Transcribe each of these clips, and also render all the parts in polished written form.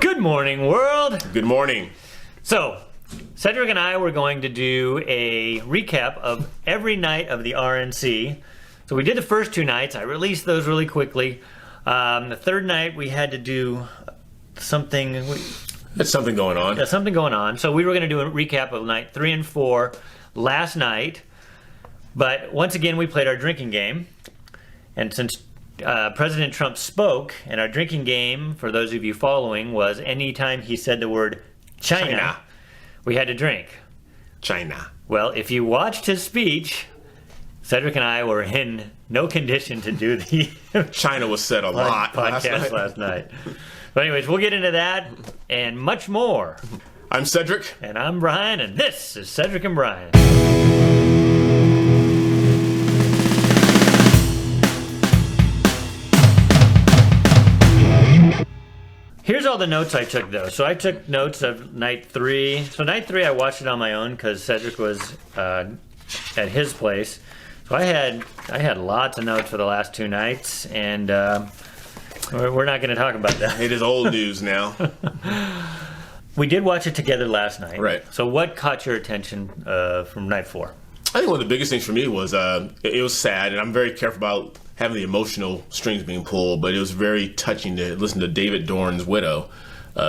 Good morning, world. Good morning. So, Cedric and I were going to do a recap of every night of the RNC. So we did the first two nights. I released those really quickly. The third night we had to do something. There's something going on. Yeah, something going on. So we were going to do a recap of night 3 and 4 last night. But once again, we played our drinking game. And since President Trump spoke, and our drinking game, for those of you following, was anytime he said the word China, we had to drink. China. Well, if you watched his speech, Cedric and I were in no condition to do the China was said a lot podcast last night. But anyways, we'll get into that and much more. I'm Cedric. And I'm Brian, and this is Cedric and Brian. Here's all the notes I took, though. So I took notes of night 3. So night 3, I watched it on my own because Cedric was at his place. So I had lots of notes for the last 2 nights, and we're not going to talk about that. It is old news now. We did watch it together last night. Right. So what caught your attention from night 4? I think one of the biggest things for me was it was sad, and I'm very careful about having the emotional strings being pulled, but it was very touching to listen to David Dorn's widow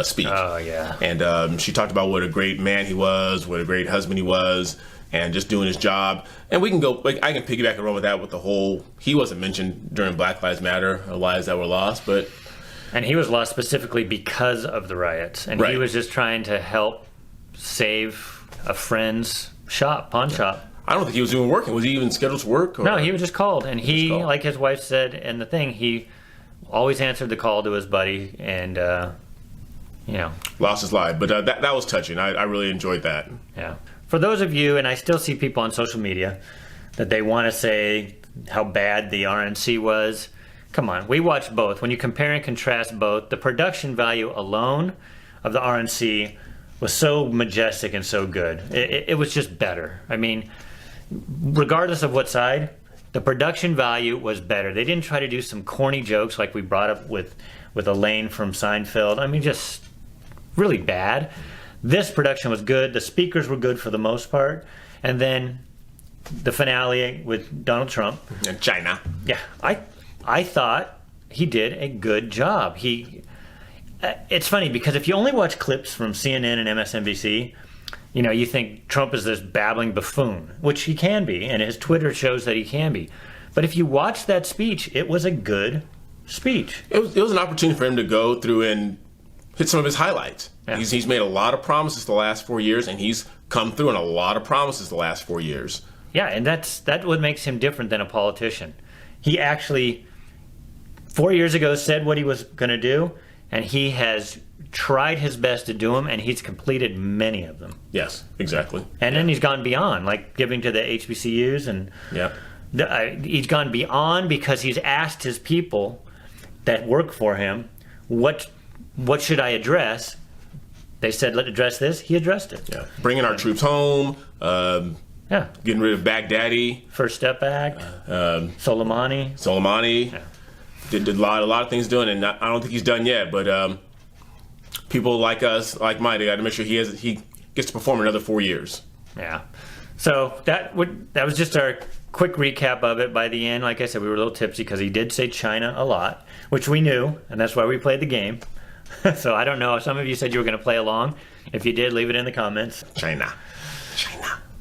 speak. Oh, yeah. And she talked about what a great man he was, what a great husband he was, and just doing his job. And we can go, I can piggyback and run with that with the whole, he wasn't mentioned during Black Lives Matter, lives that were lost, but... And he was lost specifically because of the riots. And he was just trying to help save a friend's shop, pawn shop. I don't think he was even working. Was he even scheduled to work? Or? No, he was just called. And he, like his wife said in the thing, he always answered the call to his buddy and, lost his life. But that was touching. I really enjoyed that. Yeah. For those of you, and I still see people on social media, that they want to say how bad the RNC was. Come on, we watched both. When you compare and contrast both, the production value alone of the RNC was so majestic and so good. It was just better. I mean, regardless of what side, the production value was better. They didn't try to do some corny jokes like we brought up with Elaine from Seinfeld. I mean, just really bad. This production was good. The speakers were good for the most part. And then the finale with Donald Trump. And China. Yeah, I thought he did a good job. It's funny because if you only watch clips from CNN and MSNBC, you think Trump is this babbling buffoon, which he can be, and his Twitter shows that he can be. But if you watch that speech, it was a good speech. It was an opportunity for him to go through and hit some of his highlights. Yeah. He's made a lot of promises the last 4 years, and he's come through on a lot of promises the last 4 years. Yeah, and that's what makes him different than a politician. He actually 4 years ago said what he was going to do, and he has tried his best to do them, and he's completed many of them. Yes, exactly. And then he's gone beyond, like giving to the HBCUs, and he's gone beyond because he's asked his people that work for him, what should I address? They said, let's address this. He addressed it. Yeah, bringing our troops home. Getting rid of Baghdadi. First Step Act. Soleimani. Yeah. Did a lot of things doing, and I don't think he's done yet. But people like us, like mine, they got to make sure he gets to perform another 4 years. Yeah. So that was just our quick recap of it. By the end, like I said, we were a little tipsy because he did say China a lot, which we knew, and that's why we played the game. So I don't know if some of you said you were going to play along. If you did, leave it in the comments. China.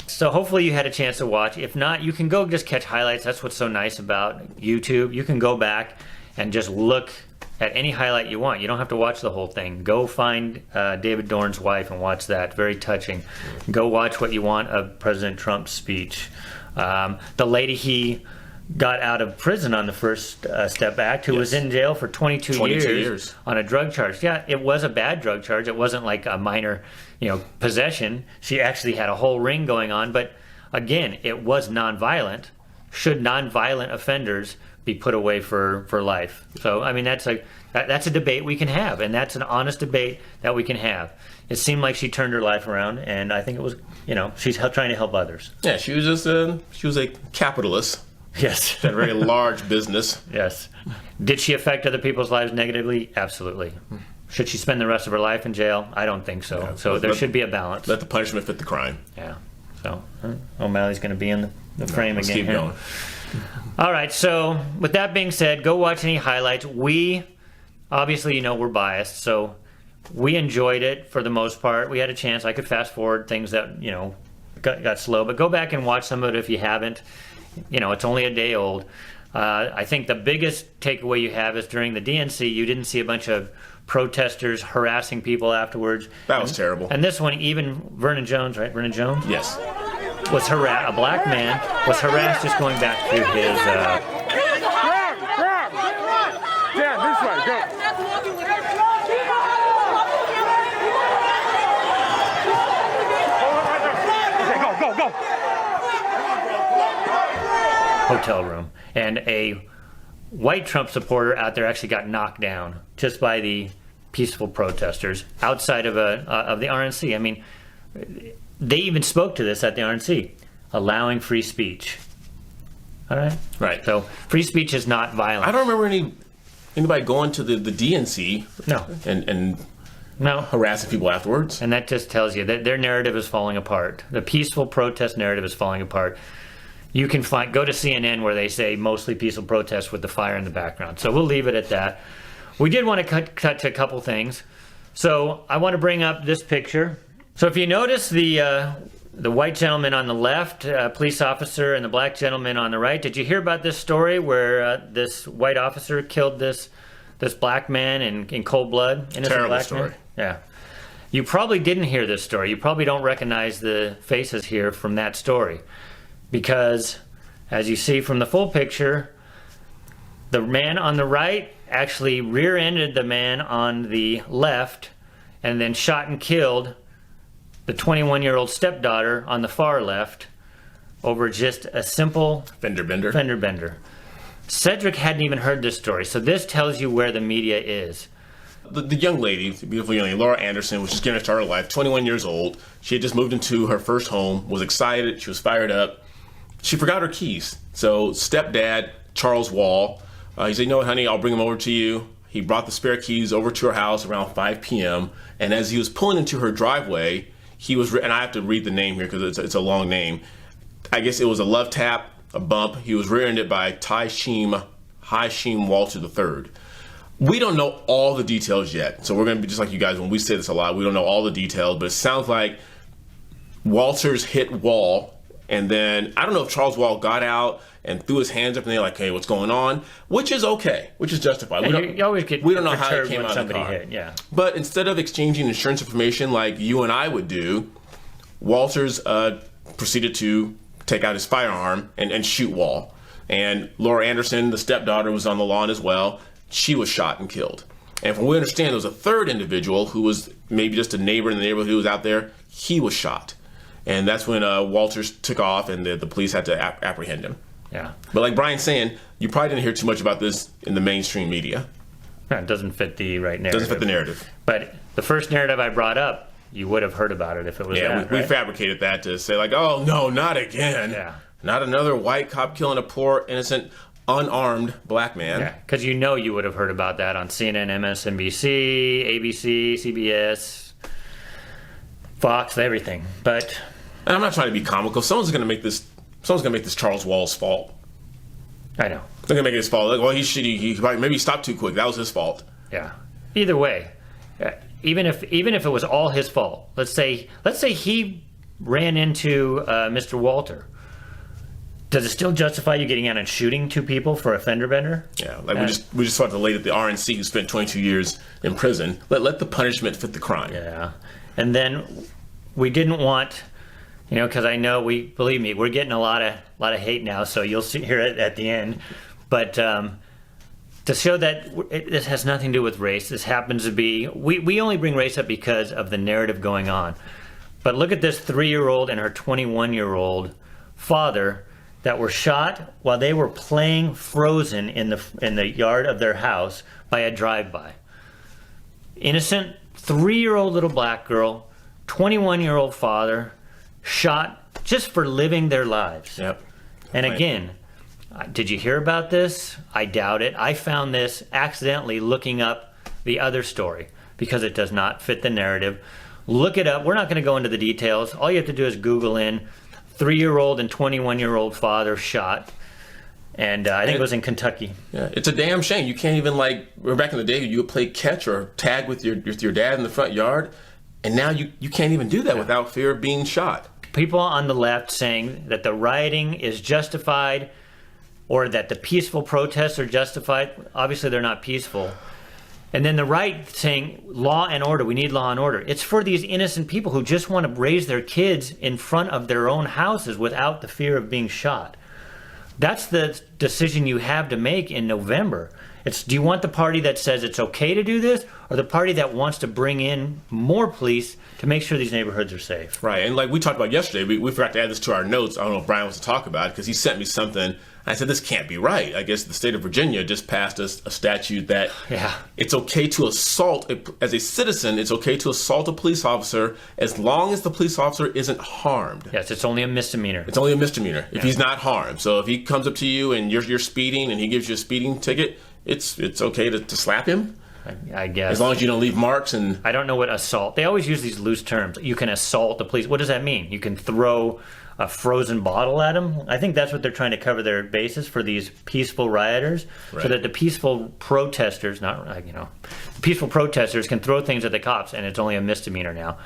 So hopefully you had a chance to watch. If not, you can go just catch highlights. That's what's so nice about YouTube. You can go back and just look at any highlight you want. You don't have to watch the whole thing. Go find David Dorn's wife and watch that. Very touching. Go watch what you want of President Trump's speech. The lady he got out of prison on the First Step Act, who was in jail for 22 years on a drug charge. Yeah, it was a bad drug charge. It wasn't like a minor, possession. She actually had a whole ring going on. But again, it was nonviolent. Should nonviolent offenders be put away for life? So I mean, that's a debate we can have, and that's an honest debate that we can have. It seemed like she turned her life around, and I think it was, she's trying to help others. Yeah, she was a capitalist. Yes. Had a very large business. Yes. Did she affect other people's lives negatively? Absolutely. Should she spend the rest of her life in jail? I don't think so. Yeah. So there should be a balance. Let the punishment fit the crime. Yeah. So O'Malley's going to be in the frame Let's again. keep going. All right. So with that being said, go watch any highlights. We obviously, we're biased, so we enjoyed it for the most part. We had a chance. I could fast forward things that got slow, but go back and watch some of it if you haven't. It's only a day old. I think the biggest takeaway you have is during the DNC, you didn't see a bunch of protesters harassing people afterwards. That was terrible. And this one, even Vernon Jones, right? Vernon Jones? Yes. Was harassed. A black man was harassed just going back to his. Grab! Yeah, this way, go. Okay, go. Hotel room, and a white Trump supporter out there actually got knocked down just by the peaceful protesters outside of the RNC. I mean, they even spoke to this at the RNC, allowing free speech. All right, Right. So free speech is not violence. I don't remember anybody going to the DNC No, and no. harassing people afterwards. And that just tells you that their narrative is falling apart. The peaceful protest narrative is falling apart. You can go to CNN where they say mostly peaceful protests with the fire in the background. So we'll leave it at that. We did want to cut to a couple things. So I want to bring up this picture. So if you notice the white gentleman on the left, police officer, and the black gentleman on the right, did you hear about this story where this white officer killed this black man in cold blood? Innocent Terrible black story. man? Yeah. You probably didn't hear this story. You probably don't recognize the faces here from that story. Because, as you see from the full picture, the man on the right actually rear-ended the man on the left and then shot and killed the 21-year-old stepdaughter on the far left over just a simple Fender bender. fender bender. Cedric hadn't even heard this story, so this tells you where the media is. The young lady, the beautiful young lady, Laura Anderson, was just getting to start her life, 21 years old. She had just moved into her first home, was excited, she was fired up. She forgot her keys. So stepdad, Charles Wall, he said, honey, I'll bring them over to you. He brought the spare keys over to her house around 5 p.m. And as he was pulling into her driveway, he was, and I have to read the name here because it's a long name. I guess it was a love tap, a bump. He was rear-ended by Hi-Sheem Walter III. We don't know all the details yet. So we're going to be just like you guys when we say this a lot. We don't know all the details, but it sounds like Walters hit Wall. And then, I don't know if Charles Wall got out and threw his hands up and they're like, hey, what's going on? Which is okay, which is justified. You always get we don't know how it perturbed came when out of the somebody car. hit, yeah. But instead of exchanging insurance information like you and I would do, Walters proceeded to take out his firearm and shoot Wall. And Laura Anderson, the stepdaughter, was on the lawn as well. She was shot and killed. And from what we understand, there was a third individual who was maybe just a neighbor in the neighborhood who was out there. He was shot. And that's when Walters took off and the police had to apprehend him. Yeah. But like Brian's saying, you probably didn't hear too much about this in the mainstream media. It doesn't fit the right narrative. Doesn't fit the narrative. But the first narrative I brought up, you would have heard about it if it was that, we right? fabricated that to say like, oh, no, not again. Yeah. Not another white cop killing a poor, innocent, unarmed black man. Yeah, because you would have heard about that on CNN, MSNBC, ABC, CBS, Fox, everything. But And I'm not trying to be comical. Someone's going to make this Charles Wall's fault. I know. They're going to make it his fault. Like, well, maybe he stopped too quick. That was his fault. Yeah. Either way, even if it was all his fault, let's say he ran into Mr. Walter. Does it still justify you getting out and shooting two people for a fender bender? Yeah, like we just saw the lady at the RNC who spent 22 years in prison. Let the punishment fit the crime. Yeah. And then we didn't want, because I know believe me, we're getting a lot of hate now, so you'll hear it at the end. But to show that this has nothing to do with race, this happens to be, we only bring race up because of the narrative going on. But look at this 3-year-old and her 21-year-old father that were shot while they were playing Frozen in the yard of their house by a drive-by. Innocent 3-year-old little black girl, 21-year-old father, shot just for living their lives. Yep. And Right. again, did you hear about this? I doubt it. I found this accidentally looking up the other story. because it does not fit the narrative. Look it up. We're not going to go into the details. All you have to do is Google in 3-year-old and 21-year-old father shot. And I think it was in Kentucky. Yeah, it's a damn shame. You can't even, like, back in the day, you would play catch or tag with your dad in the front yard, and now you can't even do that without fear of being shot. People on the left saying that the rioting is justified or that the peaceful protests are justified. Obviously, they're not peaceful. And then the right saying law and order, we need law and order. It's for these innocent people who just want to raise their kids in front of their own houses without the fear of being shot. That's the decision you have to make in November. Do you want the party that says it's okay to do this, or the party that wants to bring in more police to make sure these neighborhoods are safe? Right, and like we talked about yesterday, we forgot to add this to our notes. I don't know if Brian wants to talk about it, because he sent me something. I said, this can't be right. I guess the state of Virginia just passed a statute that it's okay to assault, as a citizen, it's okay to assault a police officer as long as the police officer isn't harmed. Yes, it's only a misdemeanor. It's only a misdemeanor if he's not harmed. So if he comes up to you and you're speeding and he gives you a speeding ticket, it's okay to slap him. I guess. As long as you don't leave marks. And I don't know what assault. They always use these loose terms. You can assault the police. What does that mean? You can throw a frozen bottle at them? I think that's what they're trying to cover their bases for these peaceful rioters, so that the peaceful protesters, the peaceful protesters can throw things at the cops, and it's only a misdemeanor now.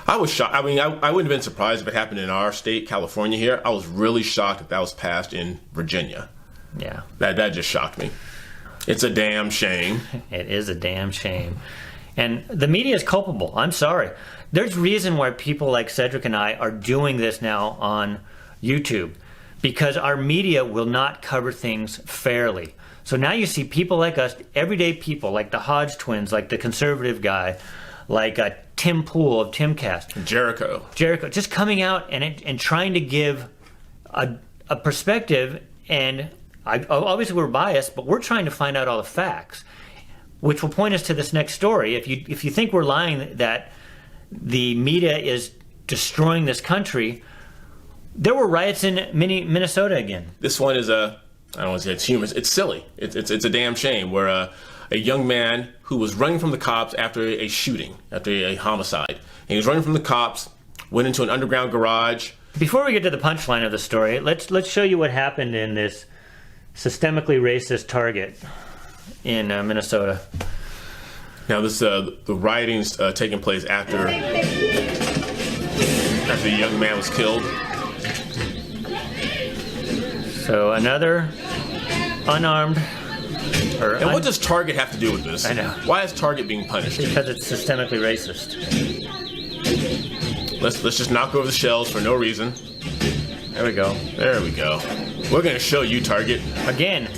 I was shocked. I mean, I wouldn't have been surprised if it happened in our state, California here. I was really shocked that was passed in Virginia. Yeah. That just shocked me. It's a damn shame. It is a damn shame. And the media is culpable. I'm sorry. There's reason why people like Cedric and I are doing this now on YouTube, because our media will not cover things fairly. So now you see people like us, everyday people, like the Hodge twins, like the conservative guy, like Tim Pool of Timcast. Jericho, just coming out and trying to give a perspective. And obviously we're biased, but we're trying to find out all the facts, which will point us to this next story. If you think we're lying that the media is destroying this country, there were riots in Minnesota again. This one is I don't want to say it's humorous. It's silly. It's a damn shame where a young man who was running from the cops after a shooting, after a homicide, and he was running from the cops, went into an underground garage. Before we get to the punchline of the story, let's show you what happened in this systemically racist Target in Minnesota. Now, this the rioting's taking place after the young man was killed. So another unarmed. And what does Target have to do with this? I know. Why is Target being punished? Because it's systemically racist. Let's just knock over the shelves for no reason. There we go. There we go. We're going to show you, Target. Again,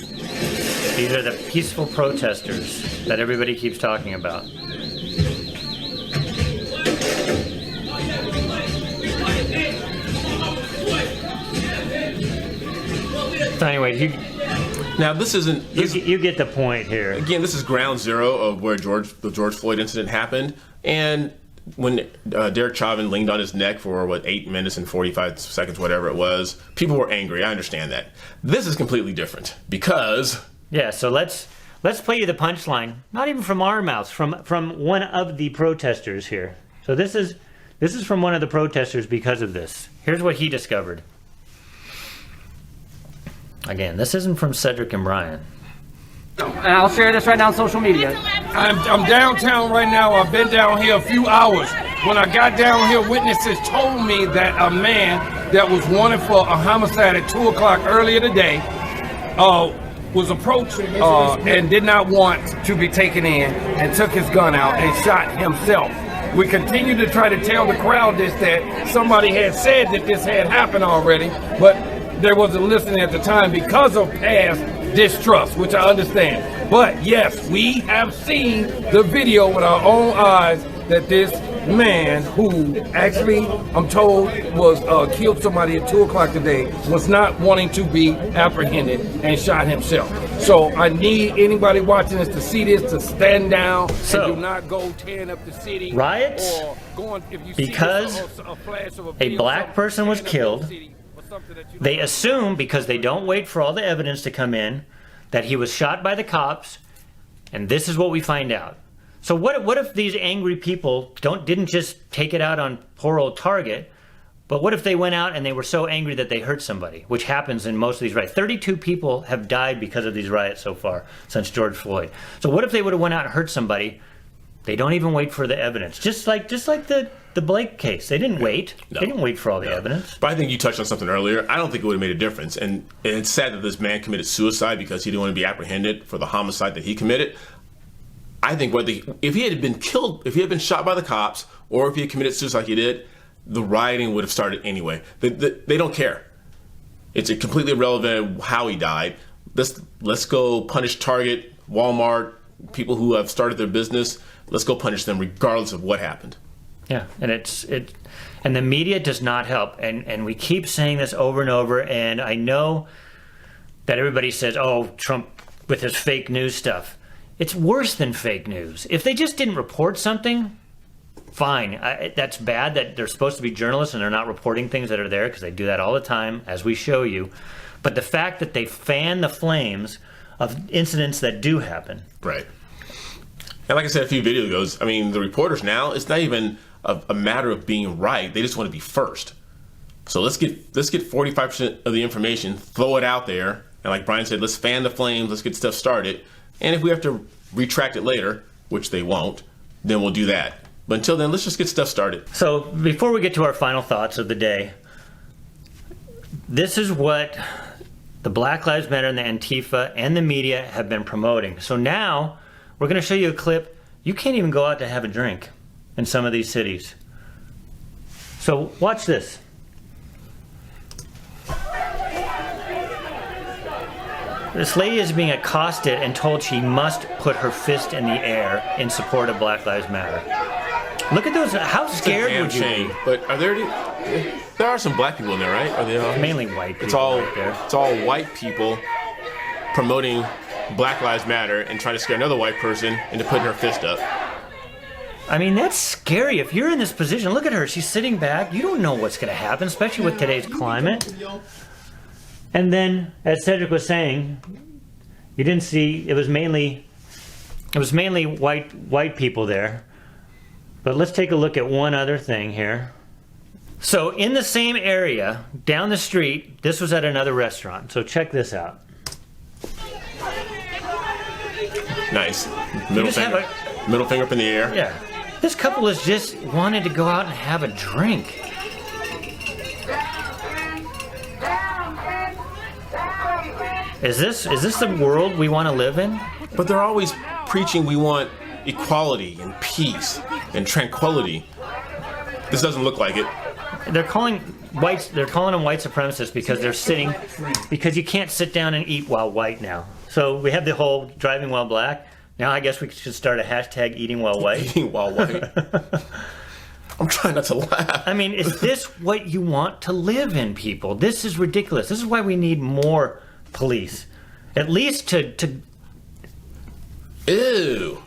these are the peaceful protesters that everybody keeps talking about. So anyway, now this isn't... You get the point here. Again, this is ground zero of where the George Floyd incident happened. And when Derek Chauvin leaned on his neck for, 8 minutes and 45 seconds, whatever it was, people were angry. I understand that. This is completely different because... Yeah, so let's play you the punchline. Not even from our mouths, from one of the protesters here. So this is from one of the protesters because of this. Here's what he discovered. Again, this isn't from Cedric and Brian. And I'll share this right now on social media. I'm downtown right now. I've been down here a few hours. When I got down here, witnesses told me that a man that was wanted for a homicide at 2 o'clock earlier today was approached and did not want to be taken in and took his gun out and shot himself. We continue to try to tell the crowd that somebody had said that this had happened already, but there wasn't listening at the time because of past distrust, which I understand. But yes, we have seen the video with our own eyes that this man, who actually, I'm told, was killed somebody at 2 o'clock today, was not wanting to be apprehended and shot himself. So I need anybody watching this to see this, to stand down and do not go tearing up the city. Riots? Or going, if you because see a flash of a black person was killed. They assume, because they don't wait for all the evidence to come in, that he was shot by the cops, and this is what we find out. So what if these angry people didn't just take it out on poor old Target, but what if they went out and they were so angry that they hurt somebody, which happens in most of these riots. 32 people have died because of these riots so far since George Floyd. So what if they would have went out and hurt somebody? They don't even wait for the evidence. Just like the Blake case. They didn't wait. No. They didn't wait for all the evidence. But I think you touched on something earlier. I don't think it would have made a difference. And it's sad that this man committed suicide because he didn't want to be apprehended for the homicide that he committed. I think if he had been killed, if he had been shot by the cops, or if he had committed suicide like he did, the rioting would have started anyway. They don't care. It's completely irrelevant how he died. Let's go punish Target, Walmart, people who have started their business. Let's go punish them regardless of what happened. Yeah, and and the media does not help, and we keep saying this over and over. And I know that everybody says, "Oh, Trump with his fake news stuff." It's worse than fake news. If they just didn't report something, fine. That's bad that they're supposed to be journalists and they're not reporting things that are there, because they do that all the time, as we show you. But the fact that they fan the flames of incidents that do happen. Right. And like I said a few videos ago, I mean, the reporters now, it's not even a matter of being right. They just want to be first. So let's get 45% of the information, throw it out there, and like Brian said, let's fan the flames, let's get stuff started. And if we have to retract it later, which they won't, then we'll do that. But until then, let's just get stuff started. So before we get to our final thoughts of the day, this is what the Black Lives Matter and the Antifa and the media have been promoting. So now we're going to show you a clip. You can't even go out to have a drink in some of these cities. So watch this. This lady is being accosted and told she must put her fist in the air in support of Black Lives Matter. Look at those. How scared would you be? But there are some black people in there, right? Are they all? Mainly white people. It's all white people promoting Black Lives Matter and trying to scare another white person into putting her fist up. I mean, that's scary. If you're in this position, look at her. She's sitting back. You don't know what's going to happen, especially with today's climate. And then, as Cedric was saying, you didn't see, it was mainly white people there. But let's take a look at one other thing here. So in the same area, down the street, this was at another restaurant. So check this out. Nice. Middle finger up in the air. Yeah. This couple has just wanted to go out and have a drink. Is this the world we want to live in? But they're always preaching we want equality and peace and tranquility. This doesn't look like it. They're calling them white supremacists because you can't sit down and eat while white now. So we have the whole driving while black. Now I guess we should start a hashtag eating while white. Eating while white. I'm trying not to laugh. I mean, is this what you want to live in, people? This is ridiculous. This is why we need more police. At least to Ew.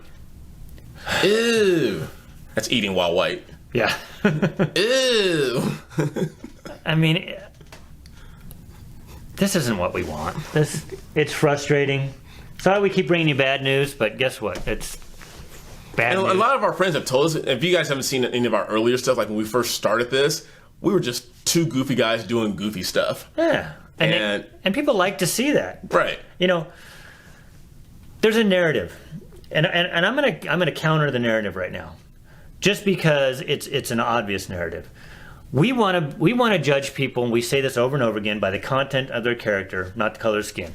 Ew. That's eating while white. Yeah. Ew. I mean, this isn't what we want. It's frustrating. Sorry we keep bringing you bad news, but guess what? It's bad news. A lot of our friends have told us, if you guys haven't seen any of our earlier stuff, like when we first started this, we were just two goofy guys doing goofy stuff. Yeah. And people like to see that. Right. You know, there's a narrative. And I'm gonna counter the narrative right now. Just because it's an obvious narrative. We want to judge people, and we say this over and over again, by the content of their character, not the color of skin.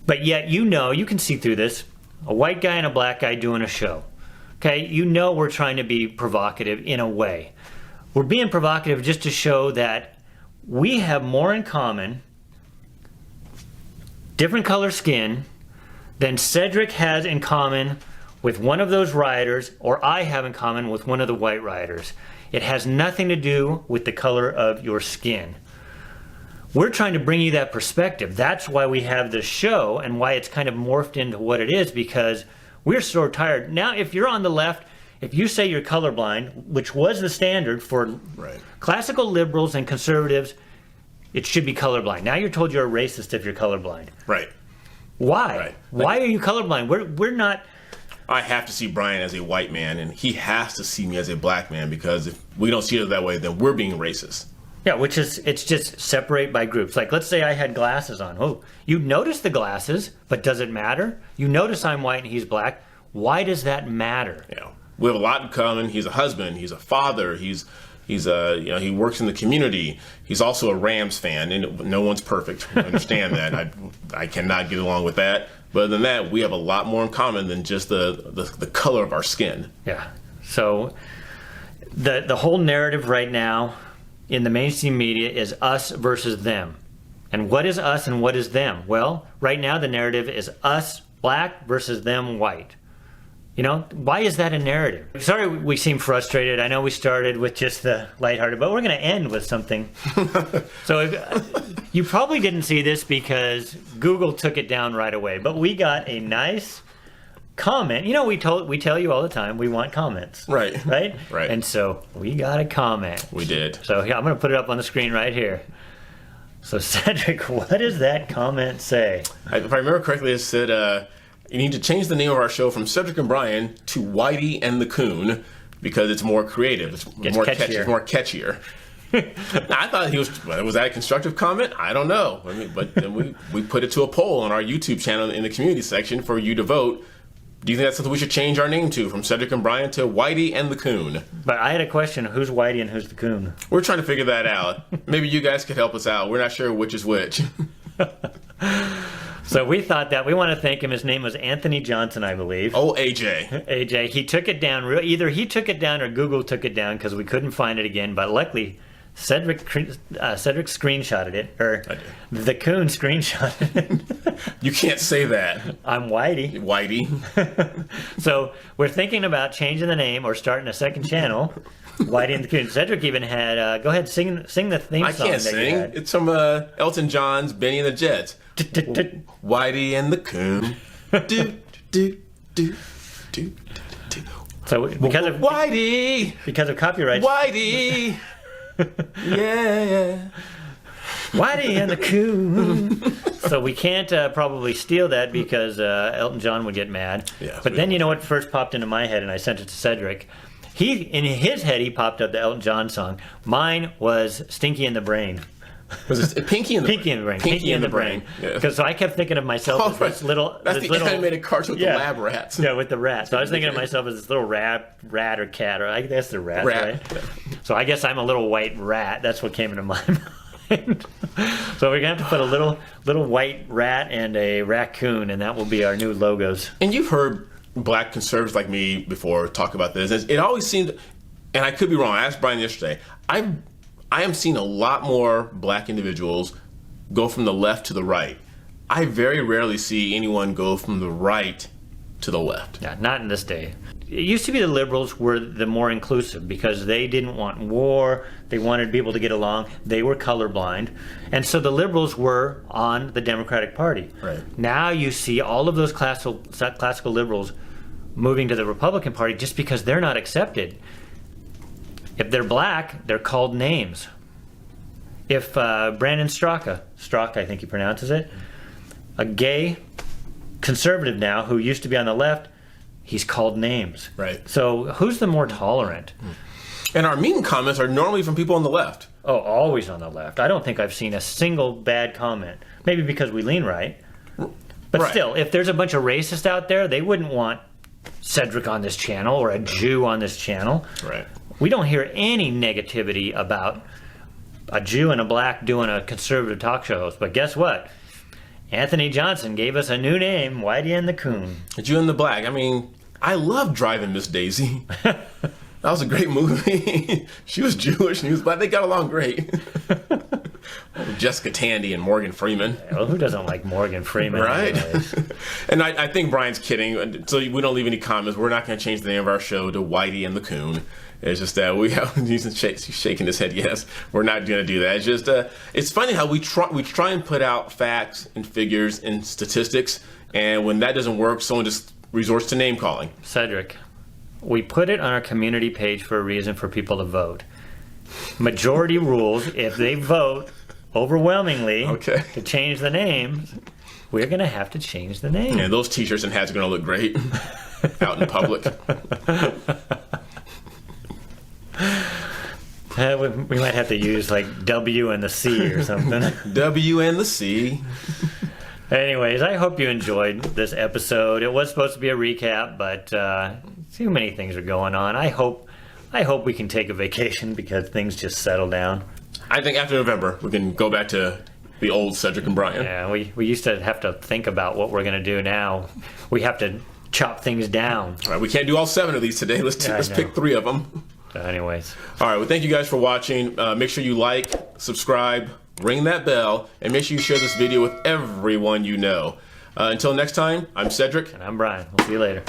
But yet, you can see through this, a white guy and a black guy doing a show. Okay, we're trying to be provocative in a way. We're being provocative just to show that we have more in common, different color skin, than Cedric has in common with one of those rioters, or I have in common with one of the white rioters. It has nothing to do with the color of your skin. We're trying to bring you that perspective. That's why we have this show and why it's kind of morphed into what it is, because we're so tired. Now, if you're on the left, if you say you're colorblind, which was the standard for classical liberals and conservatives, it should be colorblind. Now you're told you're a racist if you're colorblind. Right. Why? Right. Why are you colorblind? I have to see Brian as a white man, and he has to see me as a black man, because if we don't see it that way, then we're being racist. Yeah, it's just separate by groups. Like, let's say I had glasses on. Oh, you notice the glasses, but does it matter? You notice I'm white and he's black. Why does that matter? Yeah, we have a lot in common. He's a husband. He's a father. He works in the community. He's also a Rams fan, and no one's perfect. I understand that. I cannot get along with that. But other than that, we have a lot more in common than just the color of our skin. Yeah. So the whole narrative right now in the mainstream media is us versus them. And what is us and what is them? Well, right now the narrative is us black versus them white. You know, why is that a narrative? Sorry we seem frustrated. I know we started with just the lighthearted, but we're going to end with something. So you probably didn't see this because Google took it down right away, but we got a nice comment. You know, we tell you all the time we want comments. Right. Right? Right. And so we got a comment. We did. So yeah, I'm going to put it up on the screen right here. So Cedric, what does that comment say? If I remember correctly, it said, you need to change the name of our show from Cedric and Brian to Whitey and the Coon, because it's more creative. It's more catchy. It's more catchier. Now, I thought was that a constructive comment? I don't know. I mean, but then we put it to a poll on our YouTube channel in the community section for you to vote. Do you think that's something we should change our name to, from Cedric and Brian to Whitey and the Coon? But I had a question. Who's Whitey and who's the Coon? We're trying to figure that out. Maybe you guys could help us out. We're not sure which is which. So we thought that. We want to thank him. His name was Anthony Johnson, I believe. Oh, AJ. AJ. He took it down. Either he took it down or Google took it down because we couldn't find it again. But luckily, Cedric screenshotted it, or the Coon screenshotted it. You can't say that. I'm Whitey. Whitey. So we're thinking about changing the name or starting a second channel. Whitey and the Coon. Cedric even had. Go ahead, sing the theme song. I can't sing. It's from Elton John's Benny and the Jets. Whitey and the Coon. So because of Whitey, because of copyright. Whitey, yeah. Whitey and the Coon. So we can't probably steal that because Elton John would get mad. Yeah, but then you know what first popped into my head, and I sent it to Cedric. In his head, he popped up the Elton John song. Mine was Stinky in the Brain. Was it Pinky in the Pinky in the Brain? Pinky in the Brain. Because so I kept thinking of myself as this little. That's the animated cartoon with the lab rats. Yeah, with the rats. So I was thinking of myself as this little rat or cat, or I guess they're rats, right? Yeah. So I guess I'm a little white rat. That's what came into my mind. So we're gonna have to put a little white rat and a raccoon, and that will be our new logos. And you've heard black conservatives like me before talk about this. It always seemed, and I could be wrong. I asked Brian yesterday. I am seeing a lot more black individuals go from the left to the right. I very rarely see anyone go from the right to the left. Yeah, not in this day. It used to be the liberals were the more inclusive because they didn't want war. They wanted people to get along. They were colorblind. And so the liberals were on the Democratic Party. Right. Now you see all of those classical liberals moving to the Republican Party just because they're not accepted. If they're black, they're called names. If Brandon Straka, I think he pronounces it, a gay conservative now who used to be on the left, he's called names. Right. So who's the more tolerant? And our mean comments are normally from people on the left. Oh, always on the left. I don't think I've seen a single bad comment. Maybe because we lean right. But right. Still, if there's a bunch of racists out there, they wouldn't want Cedric on this channel or a Jew on this channel. Right. We don't hear any negativity about a Jew and a black doing a conservative talk show host. But guess what? Anthony Johnson gave us a new name, Whitey and the Coon. A Jew and the Black. I mean, I love Driving Miss Daisy. That was a great movie. She was Jewish and he was black. They got along great. Jessica Tandy and Morgan Freeman. Well, who doesn't like Morgan Freeman? Right? And I think Brian's kidding. So we don't leave any comments. We're not going to change the name of our show to Whitey and the Coon. It's just that he's shaking his head. Yes, we're not going to do that. It's just it's funny how we try and put out facts and figures and statistics, and when that doesn't work, someone just resorts to name calling. Cedric, we put it on our community page for a reason, for people to vote. Majority rules. If they vote overwhelmingly to change the names, we're going to have to change the name. And those T-shirts and hats are going to look great. out in public. We might have to use like W and the C or something. W and the C. Anyways, I hope you enjoyed this episode. It was supposed to be a recap, but too many things are going on. I hope we can take a vacation because things just settle down. I think after November, we can go back to the old Cedric and Brian. Yeah, we used to have to think about what we're going to do now. We have to chop things down. All right, we can't do all 7 of these today. Let's pick 3 of them. So anyways. All right, well, thank you guys for watching. Make sure you like, subscribe, ring that bell, and make sure you share this video with everyone you know. Until next time, I'm Cedric. And I'm Brian. We'll see you later.